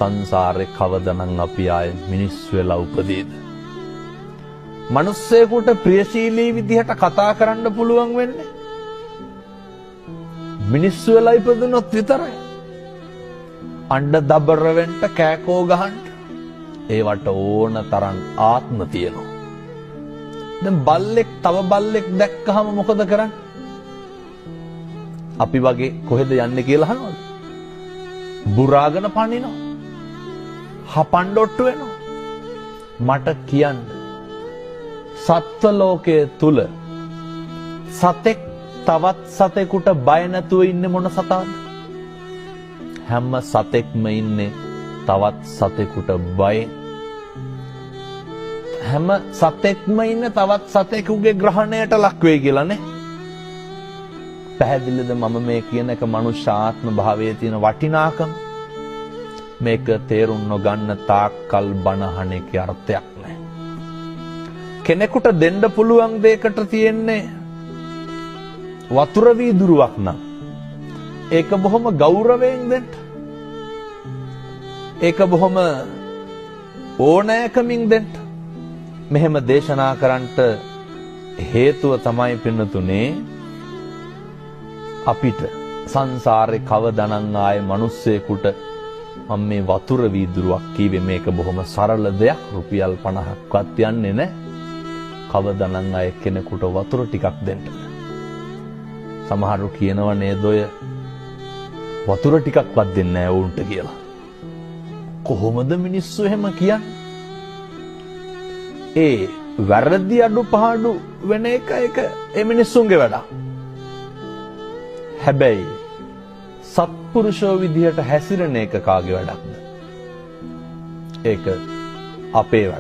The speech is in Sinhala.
සංසාරේ කවදනම් අපි ආයේ මිනිස්සු වෙලා උපදීද? මිනිස්සෙකුට ප්‍රියශීලී විදිහට කතා කරන්න පුළුවන් වෙන්නේ මිනිස්සු වෙලා ඉපදුනොත් විතරයි. අඬ දබර වෙන්න කෑකෝ ගහන්න ඒවට ඕන තරම් ආත්ම තියෙනවා. දැන් බල්ලෙක් තව බල්ලෙක් දැක්කහම මොකද කරන්නේ? අපි වගේ කොහෙද යන්නේ කියලා අහනවද? බුරාගෙන පනිනවා. හපන්ඩොට්ටු වෙනවා. මට කියන්න සත්ව ලෝකයේ තුල සතෙක් තවත් සතෙකුට බය නැතුව ඉන්නේ මොන සතාද? හැම සතෙක්ම ඉන්නේ තවත් සතෙකුට බයෙන්. හැම සතෙක්ම ඉන්නේ තවත් සතෙකුගේ ග්‍රහණයට ලක් වෙයි කියලා නේ. පැහැදිලිද මම මේ කියන එක මනුෂ්‍ය ආත්ම භාවයේ තියෙන වටිනාකම? මේක තේරුම් නොගන්න තාක්කල් බනහන එකේ අර්ථයක් නැහැ. කෙනෙකුට දෙන්න පුළුවන් දෙයකට තියෙන්නේ වතුර වීදුරුවක් නම් ඒක බොහොම ගෞරවයෙන් දෙන්න. ඒක බොහොම ඕනෑකමින් දෙන්න. මෙහෙම දේශනා කරන්නට හේතුව තමයි පින්නතුනේ අපිට සංසාරේ කවදනම් ආයේ මිනිස්සෙකුට මම මේ වතුර වීදුරුවක් කීවේ මේක බොහොම සරල දෙයක් රුපියල් 50ක්වත් යන්නේ නැහැ. කවදනම් ආයේ කෙනෙකුට වතුර ටිකක් දෙන්න. සමහරු කියනවා නේද ඔය වතුර ටිකක්වත් දෙන්නේ නැහැ උන්ට කියලා. කොහොමද මිනිස්සු එහෙම කියන්නේ? ඒ වැරදි අඩුපාඩු වෙන එක ඒ මිනිස්සුන්ගේ වැඩක්. හැබැයි සත්පුරුෂෝ විදිහට හැසිරෙන එක කාගේ වැඩක්ද? ඒක අපේ වැඩ.